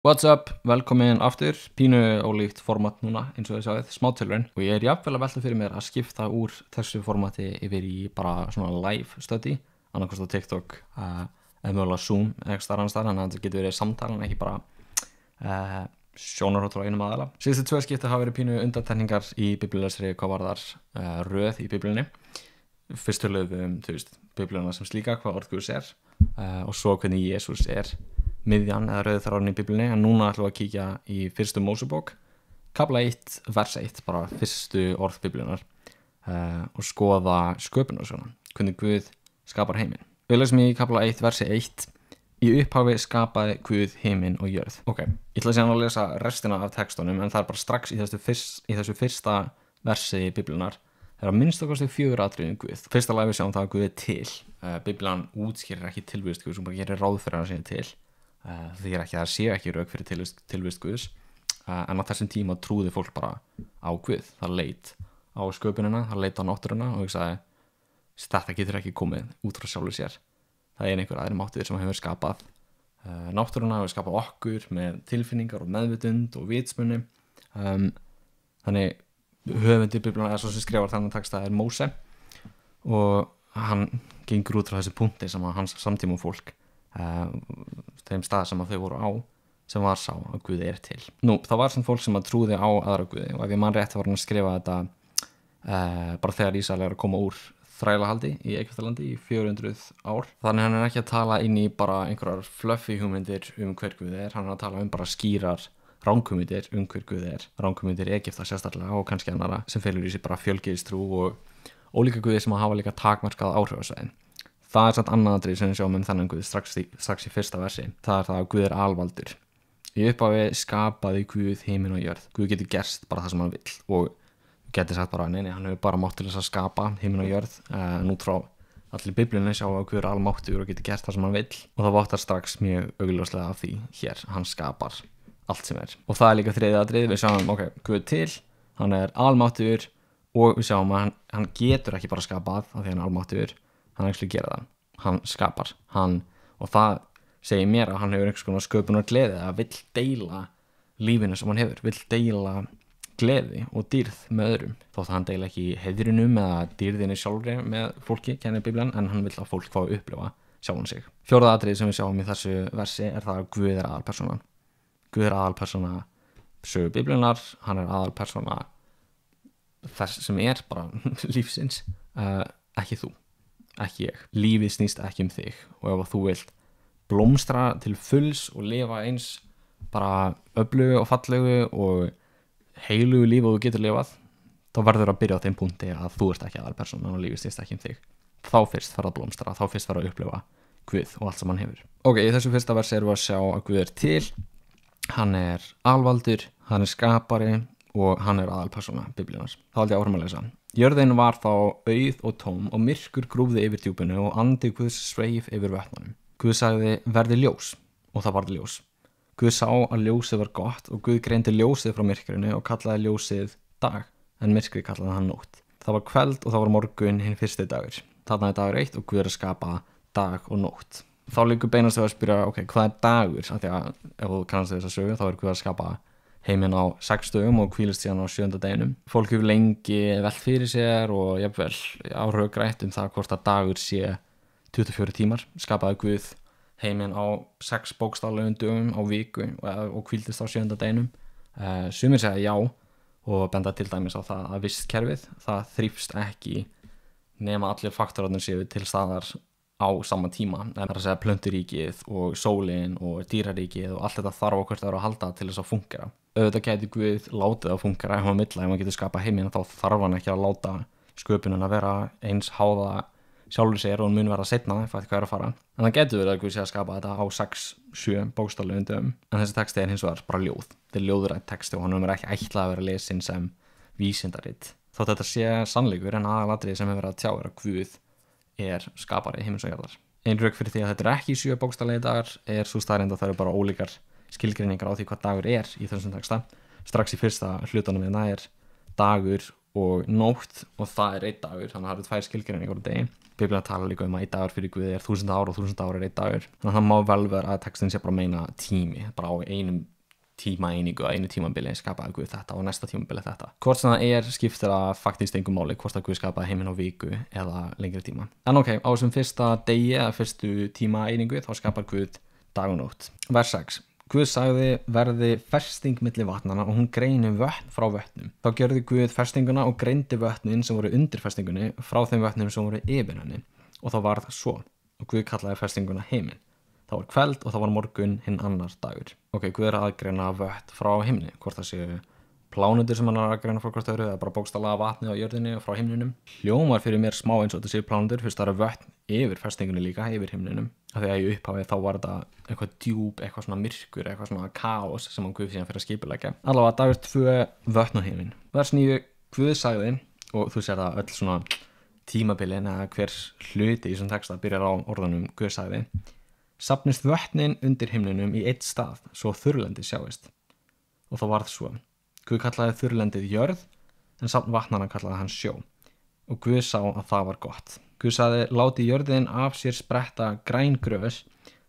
What's up, velkomin aftur, pínu ólíkt format núna eins og þið sjáið, smátilraun og ég jafnvel að velta fyrir mér að skipta úr þessu formati yfir í bara svona live study, annarkost á TikTok eða mögulega Zoom eða starf þannig að þetta getur verið samtalan, ekki bara sjónarhótt frá einum aðila. Síðustu 2 skipti hafa verið pínu undantekningar í biblíulesri hvað varðar röð í biblíunni. Fyrst töluðum við biblíuna sem slíka, hvað orð Guðs og svo hvernig Jesús miðjan eða rauðþráðurinn í biblíunni, en núna ætlum við að kíkja í fyrstu Mósebók, kafla 1, vers 1, bara fyrstu orð biblíunnar og skoða sköpunarsöguna, hvernig Guð skapar heiminn. Við lesum í kafla 1, versi 1, í upphafi skapaði Guð heiminn og jörð. Ok, ég ætla síðan að lesa restina af textunum, en það bara strax í þessu fyrsta versi biblíunnar. Það að minnst okkar 4 atriði Guð. Fyrsta lagi við sjáum það að Guð til. Biblían útskýrir ekki tilvist Guðs, hún bara gerir ráð fyrir að segja til. Því ekki að það sé ekki rök fyrir tilvist Guðs, en á þessum tíma trúði fólk bara á Guð. Það leit á sköpunina, það leit á náttúruna og hugsaði, þetta getur ekki komið út frá sjálfu sér. Það einhver aðri máttur sem hefur skapað náttúruna, hefur skapað okkur með tilfinningar og meðvitund og vitsmuni. Þannig höfundi biblíunnar svo sem skrifar þennan texta Móse og hann gengur út frá þessi punkti sem að hans samtíma fólk þeim stað sem að þau voru á sem var sá að Guð til. Nú, það var svona fólk sem að trúði á aðra Guði og ef ég man rétt var hann að skrifa þetta bara þegar Ísrael að koma úr þrælahaldi í Egyptalandi í 400 ár. Þannig hann ekki að tala inn í bara einhverjar fluffy hugmyndir hver Guð hann að tala bara skýrar ranghugmyndir hver Guð ranghugmyndir Egypta sérstaklega og kannski annara sem felur í sig bara fjölgyðistrú og ólíka Guði sem að hafa líka takmarkað áhrifasvæðin. Það samt annað atriði sem við sjáum þennan Guð strax í fyrsta versi. Það það að Guð alvaldur. Í upphafi skapaði Guð heiminn og jörð. Guð getur gerst bara það sem hann vill og getur sagt bara, nei, hann hefur bara mátt til þess að skapa heiminn og jörð. Nú frá allir biblíunni sjá að Guð almáttugur og getur gert það sem hann vill og það vottar strax mjög augljóslega af því hér, hann skapar allt sem Og það líka þriðja atriði, við sjáum, ok, Guð til, hann almáttugur og við sjáum að hann getur ekki bara skapað af því hann almáttugur. Hann actually gera það, hann skapar og það segir mér að hann hefur einhvers konar sköpunar gleði að vill deila lífinu sem hann hefur, vill deila gleði og dýrð með öðrum þótt hann deila ekki heiðrinum eða dýrðinni sjálfri með fólki, kennir Biblían, en hann vill að fólk fá að upplifa sjálfan sig. Fjórða atriði sem við sjáum í þessu versi það að Guð aðalpersónan. Guð aðalpersóna sögu Biblíunnar, hann aðalpersóna þess sem bara lífsins, ekki þú. Ekki ég. Lífið snýst ekki þig og ef þú vilt blómstra til fulls og lifa eins bara öflugu og fallegu og heilugu lífi og þú getur lifað, þá verður að byrja á þeim punkti að þú ert ekki aðalpersónan og lífið snýst ekki þig. Þá fyrst fara að blómstra, þá fyrst fara að upplifa Guð og allt sem hann hefur. Ok, í þessu fyrsta versi erum við að sjá að Guð til, hann alvaldur, hann skapari og hann aðalpersóna Biblíunnar. Þá held ég áfram að lesa. Jörðin var þá auð og tóm og myrkur grúfði yfir djúpinu og andi Guðs sveif yfir vötnunum. Guð sagði verði ljós og það varð ljós. Guð sá að ljósið var gott og Guð greindi ljósið frá myrkrinu og kallaði ljósið dag en myrkrið kallaði hann nótt. Það var kveld og það var morgun hinn fyrsti dagur. Þarna dagur 1 og Guð að skapa dag og nótt. Þá liggur beinast að spyrja, ok, hvað dagur? Af því að ef þú kannast þess að sögu þá Guð að skapa heiminn á 6 dögum og hvílist síðan á 7. deginum. Fólk hefur lengi velt fyrir sér og jafnvel árugrætt það hvort að dagur sé 24 tímar. Skapaði Guð heiminn á 6 bókstaflegum dögum á viku og hvíldist á 7. deginum. Sumir segja já og benda til dæmis á það að vistkerfið, það þrífst ekki nema allir faktorarnir séu til staðar á sama tíma, en það að segja plönturíkið og sólin og dýraríkið og allt þetta þarf okkur að halda til þess að fungera. Auðvitað gæti Guð látið að fungera ef hann vill, ef hann getur skapað heiminn þá þarf hann ekki að láta sköpunin að vera eins háða sjálfur sér og hann mun vera seinna ef hvað er að fara. En það getur verið að Guð sé að skapa þetta á 6-7 bókstaflegum dögum. En þessi texti hins vegar bara ljóð. Þetta ljóðrænt texti og hann ekki ætlað að vera lesin sem vísindarit. Þótt þetta sé sannleikur en aðalatriði sem hefur verið að tjá að Guð skapari heimins og jarðar. Ein rök fyrir því að þetta ekki 7 bókstaflegir dagar sú staðreynd að það eru bara ólíkar skilgreiningar á því hvað dagur í þessum texta. Strax í fyrsta hlutanum dagur og nótt og það er 1 dagur, þannig að það eru 2 skilgreiningar á degi. Biblían talar líka um að 1 dagur fyrir Guði er 1000 ár og 1000 ár er 1 dagur. Þannig að það má vel vera að textin sé bara að meina tími, bara á einum tímaeiningu að einu tímabili skapaði Guð þetta og næsta tímabili þetta. Hvort sem það er skiptir að faktist engu máli hvort að Guð skapaði heiminn á viku eða lengri tíma. En ok, á þessum fyrsta degi eða fyrstu tímaeiningu þá skapar Guð dag og nótt. Vers 6. Guð sagði verði fersting milli vatnana og hún greini vötn frá vötnum. Þá gjörði Guð ferstinguna og greindi vötnin sem voru undir ferstingunni frá þeim vötnum sem voru yfir henni. Og þá var það svo. Og Guð kallaði ferstinguna heiminn. Það var kveld og það var morgun hinn annar dagur. Ok, Guð er að greina vötn frá himni. Hvort það séu plánutur sem hann er að greina frá hvort öðru eða bara bókstaflega vatni á jörðinni og frá himninum. Hljómar fyrir mér smá eins og þetta séu plánutur, fyrst það eru vötn yfir ferstingunni líka, yfir himninum. Af því að í upphafi þá var þetta eitthvað djúp, eitthvað svona myrkur, eitthvað svona kaos sem hann Guð síðan fyrir að skipuleggja. Allavega dagur 2 vötn á himinn. Vers 9. Guð sagði, og þú sér það öll svona tímabilin eða hver hluti í þessum texta byrjar á orðunum Guð sagði. Safnist vötnin undir himninum í 1 stað, svo þurrlendi sjáist. Og þá varð svo. Guð kallaði þurrlendið jörð, en safn vatnana kallaði hann sjó. Og Guð sá að það var gott. Guð sagði, láti jörðin af sér spretta græn grös,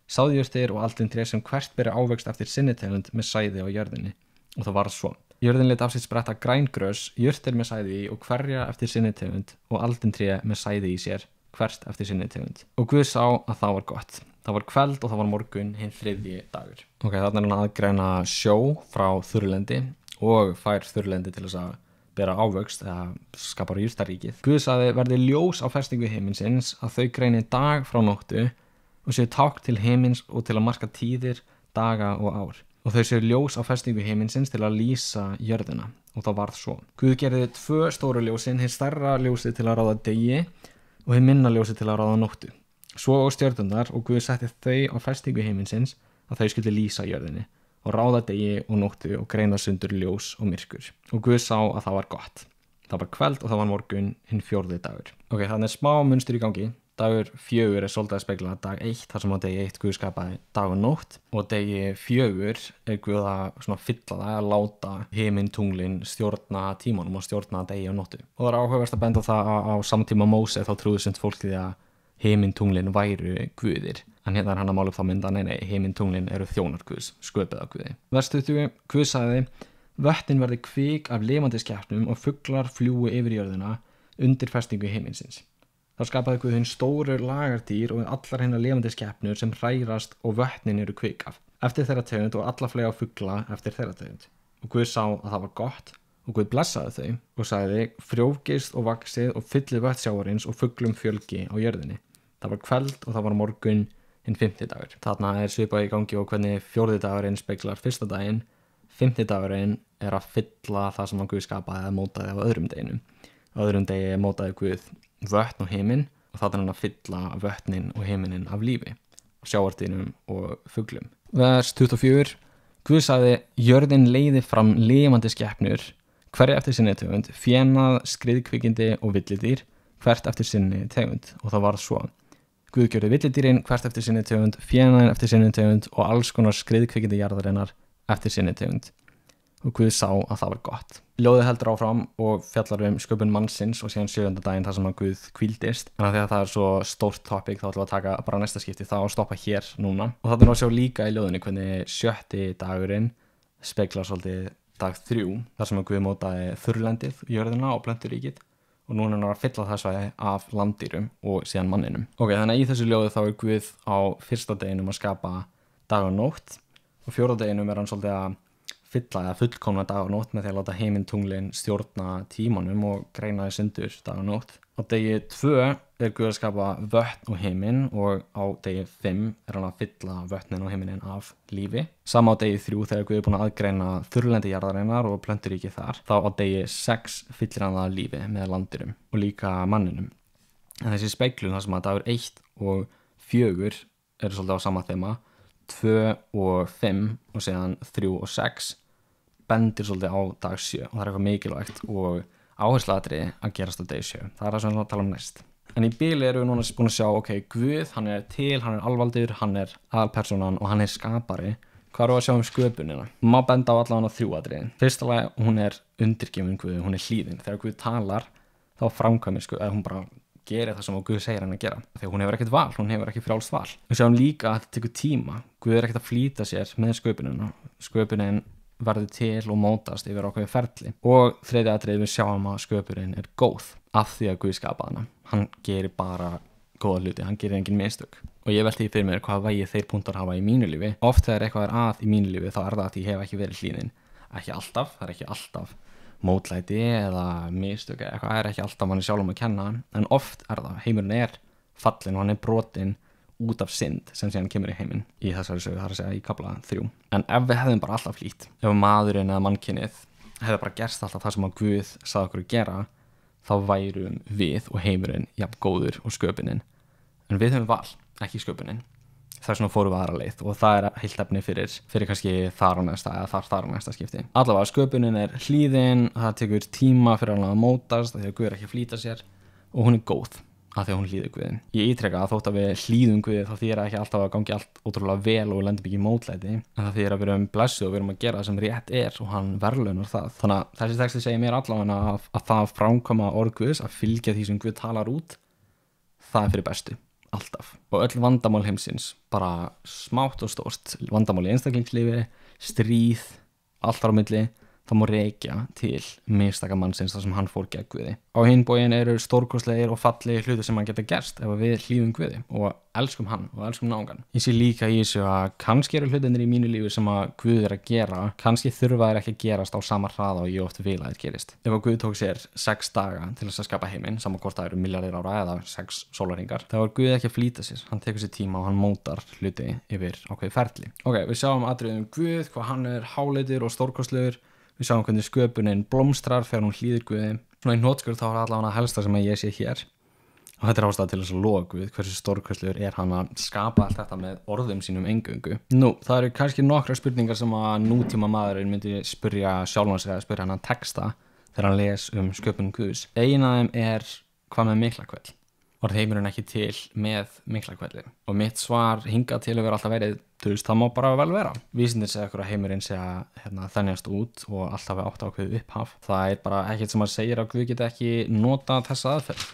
sáðjurtir og aldin tré sem hvert beri ávöxt eftir sinni tegund með sæði á jörðinni. Og það varð svo. Jörðin lét af sér spretta græn grös, jurtir með sæði í og hverja eftir sinni tegund og aldin tré með sæði í sér, hvert eftir sinni tegund. Og Guð sá að það var gott. Það var kveld og það var morgun hinn 3. dagur. Ok, þarna er hann að greina sjó frá þurrlendi og fær þurrlendi til þess að bera ávöxt eða skapar jurtaríkið. Guð sagði verði ljós á festingu himinsins að þau greini dag frá nóttu og séu tákn til himins og til að marka tíðir, daga og ár. Og þau séu ljós á festingu himinsins til að lýsa jörðina og það varð svo. Guð gerði 2 stóru ljósin, hinn stærra ljósi til að ráða degi og hinn minna ljósi til að ráða nóttu. Svo og stjörnurnar og Guð setti þau á festingu himinsins að þau skyldi lýsa jörðinni og ráða degi og nóttu og greina sundur ljós og myrkur. Og Guð sá að það var gott. Það var kveld og það var morgun hinn 4. dagur. Ok, þannig er smá munstur í gangi. Dagur 4 er svolítið að spegla dag 1 þar sem á degi 1 Guð skapaði dag og nótt og degi 4 er Guð að svona fylla það að láta himinn tunglin stjórna tímanum og stjórna degi og nóttu. Og það er áhugavert að benda á það á samtíma Móse þá trúðu sumt fólk því að himinn tunglin væru guðir. En hérna er hann að mála upp þá mynda, nei, himinn tunglin eru þjónar Guðs, sköpuð af Guði. Vers 20, Guð sagði, vötnin verði kvik af lifandi skepnum og fuglar fljúi yfir jörðina undir festingu himinsins. Þá skapaði Guð hinn stóru lagardýr og allar hinnar lifandi skepnur sem hrærast og vötnin eru kvik af, eftir þeirra tegund og alla flega fugla eftir þeirra tegund. Og Guð sá að það var gott og Guð blessaði þau og sagði, frjófgist og vaxið og fyllið vötn sjávarins og fuglum fjölgi á jörðinni. Það var kveld og það var morgun hinn 5. dagur. Þarna er svipað í gangi og hvernig 4. dagurinn speglar 1. daginn. 5. dagurinn er að fylla það sem hann Guð skapaði eða mótaði á öðrum deginum. Á öðrum degi mótaði Guð vötn og himinn og þarna er hann að fylla vötnin og himinin af lífi, sjávartýrum og fuglum. Vers 24. Guð sagði, jörðin leiði fram lifandi skepnur, hverja eftir sinni tegund, fénað, skriðkvikindi og villidýr, hvert eftir sinni tegund og það varð svo. Guð gjörði villidýrin hvert eftir sinni tegund, fénaðin eftir sinni tegund og alls konar skriðkvikindi jarðarinnar eftir sinni tegund. Og Guð sá að það var gott. Ljóðið heldur áfram og fjallar sköpun mannsins og síðan 7. daginn þar sem að Guð hvíldist. En af því að það er svo stórt topic þá ætlum við að taka bara næsta skipti þá og stoppa hér núna. Og það er að sjá líka í ljóðinu hvernig 7. dagurinn speglar svolítið dag 3 þar sem að Guð mótaði þurrlendið, jörðina og plönturíkið. Og núna er hann að fylla það svæði af landdýrum og síðan manninum. Ok, þannig að í þessu ljóði þá er Guð á 1. deginum að skapa dag og nótt og 4. deginum er hann svolítið að fylla eða fullkomna dag og nótt með því að láta heiminn tunglin stjórna tímanum og greina í sundur dag og nótt. Á degi 2 er Guð að skapa vötn og heiminn og á degi 5 er hann að fylla vötnin og heiminin af lífi. Sama á degi 3 þegar Guð er búin að aðgreina þurrlendi jarðarinnar og plönturíki þar. Þá á degi 6 fyllir hann það lífi með landyrum og líka manninum. En þessi speglun þar sem að dagur 1 og 4 eru svolítið á sama þema, 2 og 5 og síðan 3 og 6 bendir svolítið á dag 7 og það er eitthvað mikilvægt og áhersluatriði að gerast á degi 7. Það er það sem við ætlum að tala um næst. En í bili erum við núna búin að sjá, ok, Guð, hann er til, hann er alvaldur, hann er aðalpersonan og hann er skapari Hvað eru að sjá sköpunina? Má benda á allavega á 3 atriði. Fyrsta lagi, hún er undirgefin Guði, hún er hlýðin. Þegar Guð talar, þá framkvæmir eða hún bara gerir það sem Guð segir henni að gera. Þegar hún hefur ekkert val, hún hefur ekki frjálst val. Við sjáum líka að þetta tekur tíma. Guð er ekkert að flýta sér með sköpunina. Sköpunin verður til og mótast yfir ákveðið ferli. Og þriðja atriði, við sjáum að sköpunin er góð af því að Guð skapaði hana. Hann gerir bara góða hluti, hann gerir engin mistök. Og ég velti því fyrir mér hvað vægi þeir punktar hafa í mínu lífi. Oft þegar eitthvað er að í mínu lífi þá er það að ég hef ekki verið hlýðin. Ekki alltaf, það er ekki alltaf mótlæti eða mistök eða eitthvað, er ekki alltaf manni sjálfum að kenna, en oft er það, heimurinn er fallinn og hann er brotinn út af synd sem síðan kemur í heiminn í þessari sögu, það er að segja í kafla 3. En ef við hefðum bara alltaf hlýtt, ef maðurinn eða mannkynið hefði bara gerst alltaf það sem að Guð sagði okkur að gera, þá værum við og heimurinn jafn góður og sköpunin. En við höfum val, ekki sköpunin. Þess vegna fórum við aðra leið og það er heilt efni fyrir kannski þar á næsta skipti. Allavega sköpunin er hlýðin, það tekur tíma fyrir hann að mótast af því að Guð er ekki að flýta sér og hún er góð af því að hún hlýður Guðin. Ég ítreka að þótt að við hlýðum Guði þá þýðir ekki alltaf að gangi allt ótrúlega vel og við lendum ekki í mótlæti, en það þýðir að við erum blessuð og við erum að gera það sem rétt er og hann verðlaunar það. Þannig að þessi texti segir mér allavega að það framkvæma orð Guðs, að fylgja því sem Guð talar út, það er fyrir bestu. Alltaf. Og öll vandamál heimsins, bara smátt og stórt, vandamál í einstaklingslífi, stríð, allt þar á milli, það má rekja til mistaka mannsins þar sem hann fór gegn Guði. Á hinn bóginn eru stórkostlegir og fallegir hlutir sem hann geta gerst ef við hlýðum Guði og elskum hann og elskum náungan. Ég sé líka í þessu að kannski eru hlutinir í mínu lífi sem að Guð er að gera, kannski þurfa þeir ekki að gerast á sama hraða og ég oft vil að þeir gerist. Ef að Guð tók sér 6 daga til þess að skapa heiminn, saman hvort það eru milljarðir ára eða 6 sólarhringar, þá er Guð ekki að flýta sér. Hann tekur sér tíma og hann mótar hluti yfir ákveðið ferli. Við sjáum atriðum Guð, hvað hann er háleitur og stórkostlegur. Við sjáum hvernig sköpunin blómstrar þegar hún hlýðir Guði. Svona í hnotskurð þá er allavega helsta sem ég sé hér. Og þetta er ástæða til þess að lofa Guð hversu stórkostlegur er hann að skapa allt þetta með orðum sínum eingöngu. Það eru kannski nokkra spurningar sem að nútíma maðurinn myndi spyrja sjálfan sig eða spyrja hann að texta þegar hann les sköpun Guðs. Ein af þeim er hvað með Miklakveld? Var heimurinn ekki til með Miklakveldi? Og mitt svar hingað til hefur alltaf verið, það má bara vel vera. Vísindin segja okkur að heimurinn sé að þenjast út og alltaf við átt ákveðið upphaf. Það er bara ekkert sem að segja að Guð geti ekki nota þessa aðferð.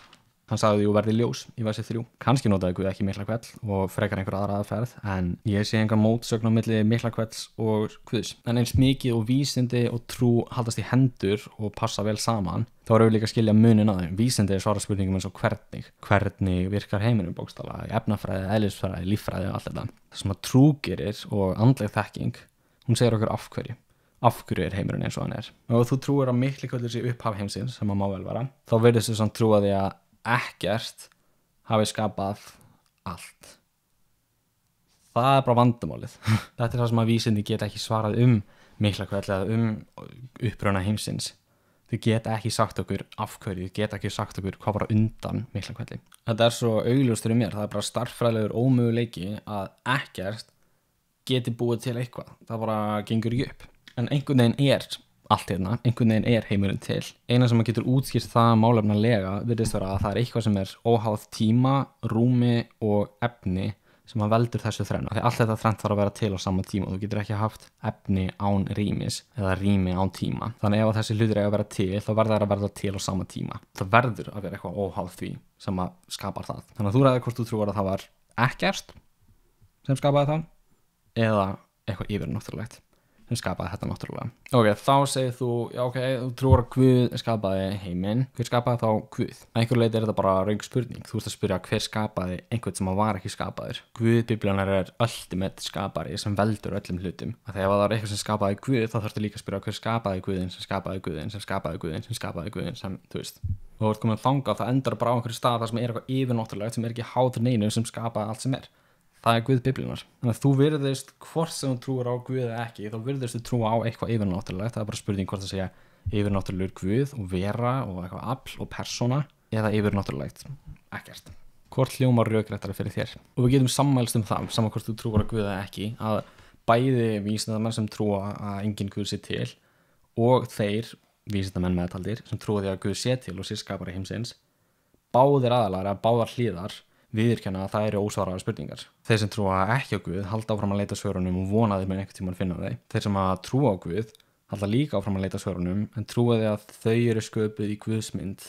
Hann sagði jú verði ljós í versi 3. Kannski notaði Guð ekki Miklakveld og frekar einhver aðra aðferð, en ég sé engan mótsögn á milli Miklakvelds og Guðs. En eins mikið og vísindi og trú haldast í hendur og passa vel saman, þá erum við líka að skilja munin að þeim. Vísindi svara spurningum eins og hvernig virkar heiminum bókstaflega, í efnafræði, eðlisfræði, líffræði og allt þetta. Það sem að trú gerir og andleg þekking, hún segir okkur af hverju. Af hverju er heimurinn eins og hann er. Og ef þú trúir að Miklakveldur sé upphaf heimsins, sem að má vel vera, þá virðist þú samt trúa því að ekkert hafi skapað allt. Það er bara vandamálið. Þetta er það sem að vísindi geta ekki svarað Miklakveld eða uppruna heimsins. Þau geta ekki sagt okkur af hverju, þau geta ekki sagt okkur hvað var undan Miklakveldi. Þetta er svo augljóst fyrir mér, það er bara starffræðilegur ómöguleiki að ekkert geti búið til eitthvað. Það bara gengur ekki upp. En einhvern veginn er allt hérna, einhvern veginn er heimurinn til. Eina sem getur útskýrt það málefnalega virðist vera að það er eitthvað sem er óháð tíma, rúmi og efni sem að veldur þessu þrenna. Því allt þetta þrennt þarf að vera til á sama tíma. Þú getur ekki haft efni án rýmis eða rými án tíma. Þannig ef þessi hlutir eiga að vera til, þá verður það að verða til á sama tíma. Það verður að vera eitthvað óháð því sem að skapar það. Þannig að þú ræður hvort þú trúar að það var ekkert sem skapaði það eða eitthvað yfirnáttúrulegt sem skapaði þetta náttúrulega. Þá segir þú, þú trúar að Guð skapaði heiminn. Hver skapaði þá Guð? Að einhverju leyti er þetta bara röng spurning. Þú ert að spyrja hver skapaði einhvern sem var ekki skapaður. Guð, Biblíunnar er ultimate skapari sem veldur öllum hlutum. Þegar það er eitthvað sem skapaði Guð, þá þarftu líka að spyrja hver skapaði Guðinn sem skapaði Guðinn sem skapaði Guðinn sem skapaði Guðinn sem, þú veist. Og þú ert komin þangað, það endar bara á einhverju stað þar sem er eitthvað yfirnáttúrulegt sem er ekki háð neinu sem skapaði allt sem er. Það er Guð Biblíunnar. Þannig að þú virðist hvort sem þú trúir á Guð eða ekki, þá virðist þú trúa á eitthvað yfirnáttúrulegt. Það er bara spurning hvort það segja yfirnáttúrulegur Guð og vera og eitthvað afl og persóna eða yfirnáttúrulegt ekkert. Hvort hljómar rökréttara fyrir þér? Og við getum sammælst það, saman hvort þú trúir á Guð eða ekki, að bæði vísindamenn sem trúa að engin Guð sé til og þeir vísindamenn meðtaldir sem trúa því að Guð sé til og sé skapari heimsins, báðir aðalar eða báðar hliðar viðurkenna að það eru ósvaraðar spurningar. Þeir sem trúa ekki á Guð halda áfram að leita svörunum og vona þeir mun einhvern tímann finna þau. Þeir sem að trúa á Guð halda líka áfram að leita svörunum en trúa því að þau eru sköpuð í Guðs mynd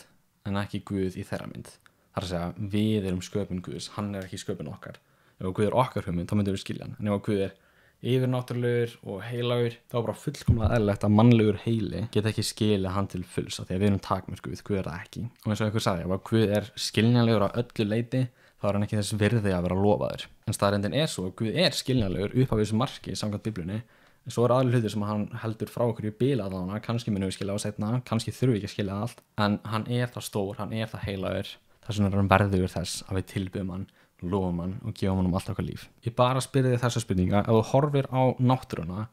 en ekki Guð í þeirra mynd. Það er að segja, við erum sköpun Guðs, hann er ekki sköpun okkar. Ef Guð er okkar hugmynd, þá myndum við skilja hann. En ef Guð er yfirnáttúrulegur og heilagur, þá er bara fullkomlega eðlilegt að mannlegur heili geta ekki skilið hann til fulls af því að við erum takmörkuð, Guð er það ekki. Og eins og einhver sagði, ef Guð er skiljanlegur á öllu leyti, þá er hann ekki þess virði að vera lofaður. En staðreyndin er svo, Guð er skiljanlegur upp af þessu marki samkvæmt Biblíunni, en svo aðrir hlutir sem hann heldur frá okkur í bilað á hana, kannski munum við skilja á seinna, kannski þurfum við ekki að skilja allt, en hann er það stór, hann er það heilagur, þess vegna er hann verðugur þess að við tilbiðum hann, lofum hann og gefum hann allt okkar líf. Ég bara spyrði þessa spurninga, ef þú horfir á náttúruna,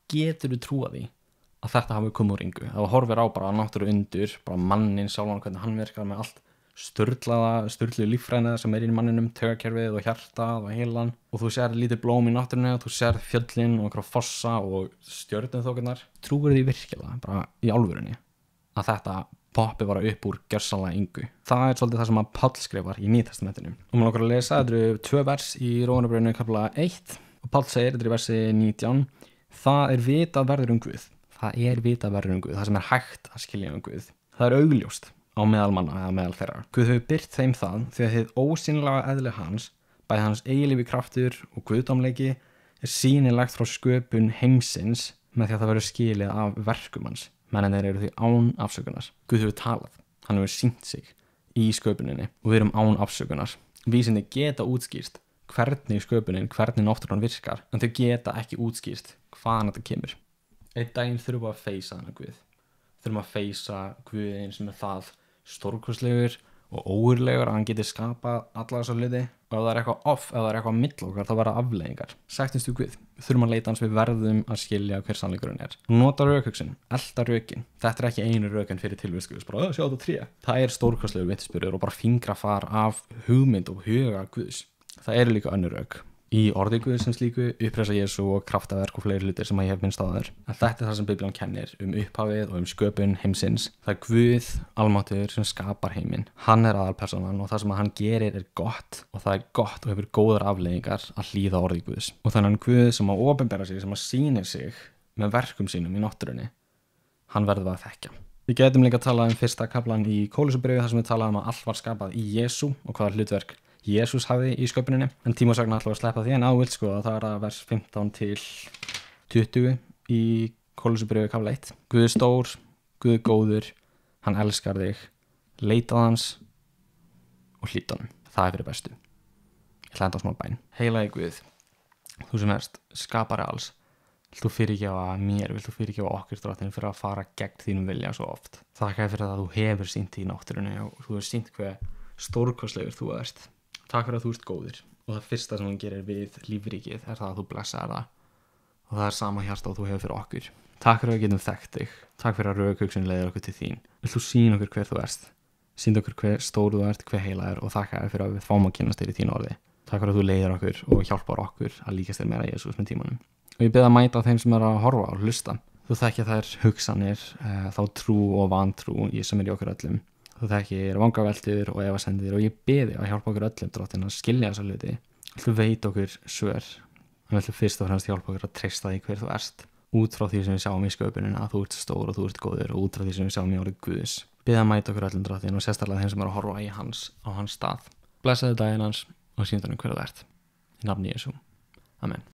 getur þú trúa því að þetta hafi komið úr engu? Ef þú horfir á bara náttúru undur, bara mannin sjálfan, hvernig hann virkar með allt sturluðu líffræðina sem er í manninum, taugakerfið og hjartað og heilan, og þú sér lítið blóm í náttúrunni og þú sér fjöllin og einhverja fossa og stjörnuþokurnar, trúir því virkilega, bara í alvörunni, að þetta poppi bara upp úr gjörsamlega engu? Það er svolítið það sem að Páll skrifar í Nýja testamentinu. Og maður okkur að lesa, þetta eru 2 vers í Rómarbréfinu kafla 1 og Páll segir, þetta er í versi 19, það er vitað verður Guð. Það er vitað verður Guð, það sem er hægt að skilja Guð. Það er augljóst á meðal manna eða meðal þeirra. Guð hefur byrt þeim það því að hið ósýnilega eðli hans, bæði hans eilífi kraftur og guðdómleiki, er sýnilegt frá sköpun heimsins með því að það verður skilið af verkum hans. Mennirnir eru því án afsökunar. Guð hefur talað, hann hefur sýnt sig í sköpuninni og við erum án afsökunar. Vísindi geta útskýrt hvernig sköpunin, hvernig náttúran virkar, en þau geta ekki útskýrt hvaðan þetta kemur. Einn daginn þurfum við að feysa hana Guð. Þurfum að feysa Guðin sem er það stórkostlegur og ógurlegur að hann geti skapað alla þessa hluti, og ef það er eitthvað off, ef það er eitthvað mill okkar, þá verða afleiðingar. Sættumst við Guð, við þurfum að leita hans, við verðum að skilja hver sannleikurinn er. Nota rökhugsun, elta rökin. Þetta er ekki einu rökin fyrir tilvist Guðs, bara sjá þetta 3. Það er stórkostlegur vitnisburður og bara fingrafar af hugmynd og huga Guðs. Það eru líka önnur rök í orði Guðs sem slíku, upprisa Jesú og kraftaverk og fleiri hlutir sem ég hef minnst á þær. En þetta er það sem Biblían kennir upphafið og sköpun heimsins. Það er Guð almáttugur sem skapar heiminn. Hann er aðalpersonan og það sem hann gerir er gott, og það er gott og hefur góðar afleiðingar að hlýða orði Guðs. Og þannig Guð sem að opinbera sig, sem að sýnir sig með verkum sínum í náttúrunni, hann verður að þekkja. Við getum líka að tala fyrsta kaflan í Kólusarbréfi þar sem við talaðum að allt var skapað í Jesú og hvaða hlutverk Jesús hafði í sköpuninni, en tímasagna ætla að sleppa því, en ávilt sko að það er að vers 15 til 20 í Kólusarbréfi kafla 1. Guð er stór, Guð er góður, hann elskar þig, leitað hans og hlýtt honum. Það er fyrir bestu. Ég ætla að enda á smá bæn. Heilagi Guð, þú sem erst skapari alls, vilt þú fyrirgefa mér, vilt þú fyrirgefa okkur Drottinn fyrir að fara gegn þínum vilja svo oft. Þakka fyrir það að þú hefur sýnt í náttúrunni og þú hefur sýnt hve stórkostlegur þú ert. Takk fyrir að þú ert góður, og það fyrsta sem hún gerir við lífríkið er það að þú blessaðir það, og það er sama hjarta og þú hefur fyrir okkur. Takk fyrir að við getum þekkt þig. Takk fyrir að rökhugsun leiðir okkur til þín. Vilt þú sýna okkur hver þú ert, sýndu okkur hver stór þú ert, hver heila er, og þakka þér fyrir að við fáum að kynnast þér í þínu orði. Takk fyrir að þú leiðir okkur og hjálpar okkur að líkast þér meira Jesús með tímanum. Og ég bið að mæta þeim sem er að horfa og hlusta. Þú þekkja þær hugsanir, þá trú og vantrú sem er í okkur öllum. Þú þekkir vangaveltur og efasemdir, og ég biði að hjálpa okkur öllum Drottinn að skilja þessa hluti. Viltu veita okkur svör, en viltu fyrst og fremst hjálpa okkur að treysta því hver þú ert, út frá því sem við sjáum í sköpunina að þú ert stór og þú ert góður, og út frá því sem við sjáum í orðið Guðs. Biði að mæta okkur öllum Drottinn og sérstaklega þeim sem er að horfa á hans stað. Blessaðu daginn hans og sýndu honum hver þú ert. Í nafni Jesú. Amen.